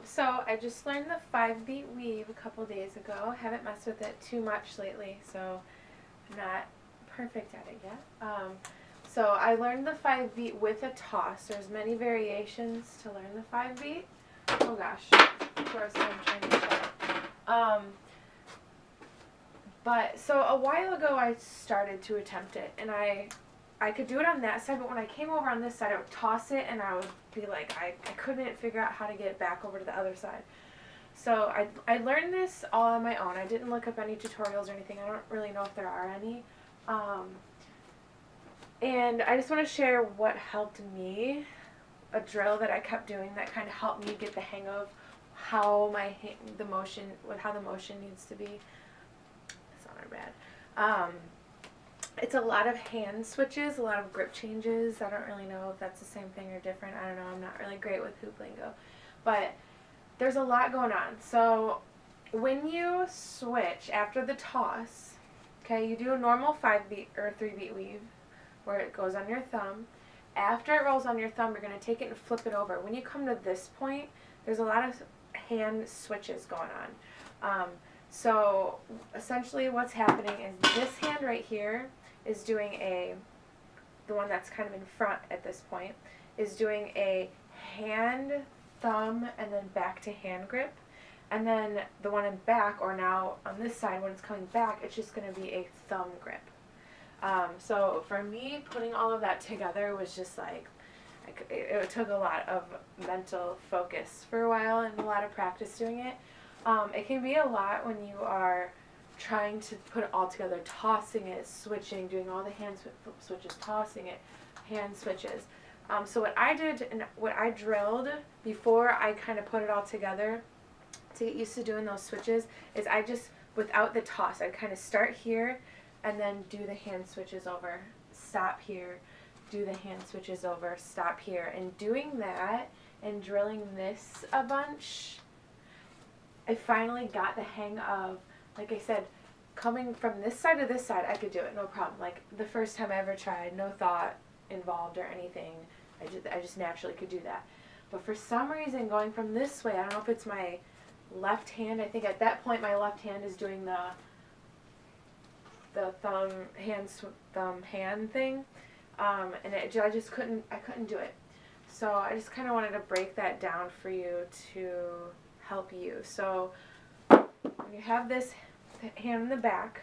So I just learned the 5-beat weave a couple days ago. Haven't messed with it too much lately, so I'm not perfect at it yet. So I learned the 5-beat with a toss. There's many variations to learn the 5-beat. Oh gosh, of course I'm trying to shut. But so a while ago I started to attempt it, and I could do it on that side, but when I came over on this side, I would toss it, and I would be like, I couldn't figure out how to get it back over to the other side. So I learned this all on my own. I didn't look up any tutorials or anything. I don't really know if there are any. And I just want to share what helped me, a drill that I kept doing that kind of helped me get the hang of how the motion needs to be. It's not bad. It's a lot of hand switches, a lot of grip changes. I don't really know if that's the same thing or different. I don't know. I'm not really great with hoop lingo. But there's a lot going on. So when you switch after the toss, okay, you do a normal 5-beat or 3-beat weave where it goes on your thumb. After it rolls on your thumb, you're going to take it and flip it over. When you come to this point, there's a lot of hand switches going on. So essentially what's happening is this hand right here is doing the one that's kind of in front at this point, is doing a hand, thumb, and then back to hand grip. And then the one in back, or now on this side when it's coming back, it's just going to be a thumb grip. So for me, putting all of that together was just like, it took a lot of mental focus for a while and a lot of practice doing it. It can be a lot when you are trying to put it all together, tossing it, switching, doing all the hand switches, tossing it, hand switches. So what I did and what I drilled before I kind of put it all together to get used to doing those switches is I just, without the toss, I'd kind of start here and then do the hand switches over, stop here, do the hand switches over, stop here. And doing that and drilling this a bunch, I finally got the hang of, like I said, coming from this side to this side, I could do it, no problem. Like the first time I ever tried, no thought involved or anything. I just naturally could do that. But for some reason, going from this way, I don't know if it's my left hand. I think at that point my left hand is doing the thumb hand thing, and I just couldn't do it. So I just kind of wanted to break that down for you to help you. So when you have this hand in the back,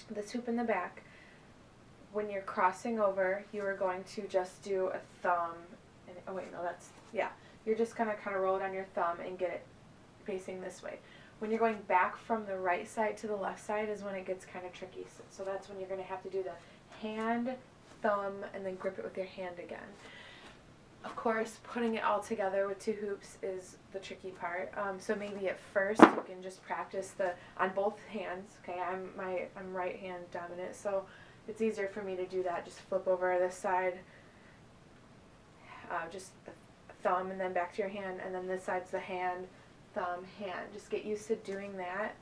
this hoop in the back, when you're crossing over, you are going to just do a thumb, and oh wait, no, you're just gonna kind of roll it on your thumb and get it facing this way. When you're going back from the right side to the left side is when it gets kind of tricky. So that's when you're going to have to do the hand, thumb, and then grip it with your hand again. Of course, putting it all together with 2 hoops is the tricky part. So maybe at first you can just practice on both hands. Okay, I'm right hand dominant, so it's easier for me to do that. Just flip over this side, just the thumb, and then back to your hand, and then this side's the hand, thumb, hand. Just get used to doing that.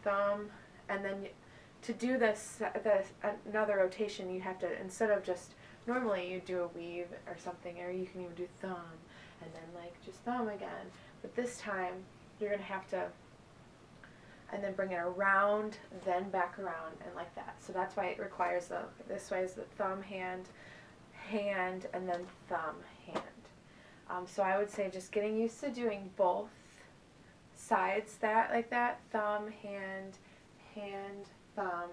Thumb, and then to do another rotation, you have to, instead of just, normally you do a weave or something, or you can even do thumb, and then like just thumb again. But this time, you're going to have to, and then bring it around, then back around, and like that. So that's why it requires this way is the thumb, hand, hand, and then thumb, hand. So I would say just getting used to doing both sides like that, thumb, hand, hand, thumb,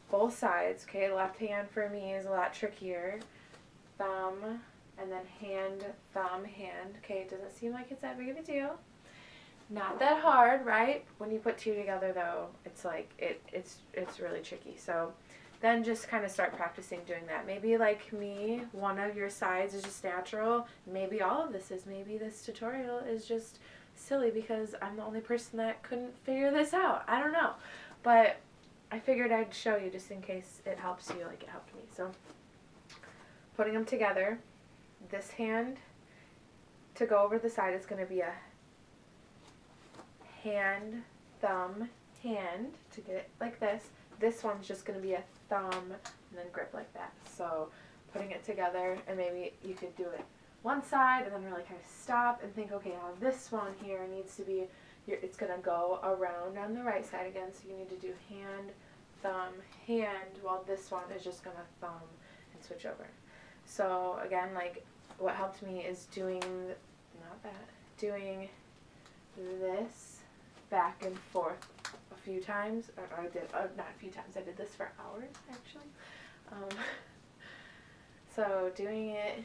both sides. Okay, left hand for me is a lot trickier. Thumb, and then hand, thumb, hand. Okay, it doesn't seem like it's that big of a deal. Not that hard, right? When you put 2 together though, it's like, it's really tricky. So then just kind of start practicing doing that. Maybe like me, one of your sides is just natural. Maybe all of this is. Maybe this tutorial is just silly because I'm the only person that couldn't figure this out. I don't know. But I figured I'd show you just in case it helps you like it helped me. So putting them together, this hand to go over the side is going to be a hand, thumb, hand to get it like this. This one's just going to be a thumb and then grip like that. So putting it together, and maybe you could do it one side and then really kind of stop and think, okay, now this one here needs to be, it's going to go around on the right side again, so you need to do hand, thumb, hand, while this one is just going to thumb and switch over. So again, like what helped me is doing, not that, doing this back and forth a few times, or I did, not a few times, I did this for hours actually. So doing it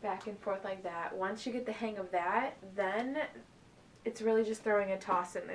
back and forth like that. Once you get the hang of that, then it's really just throwing a toss in the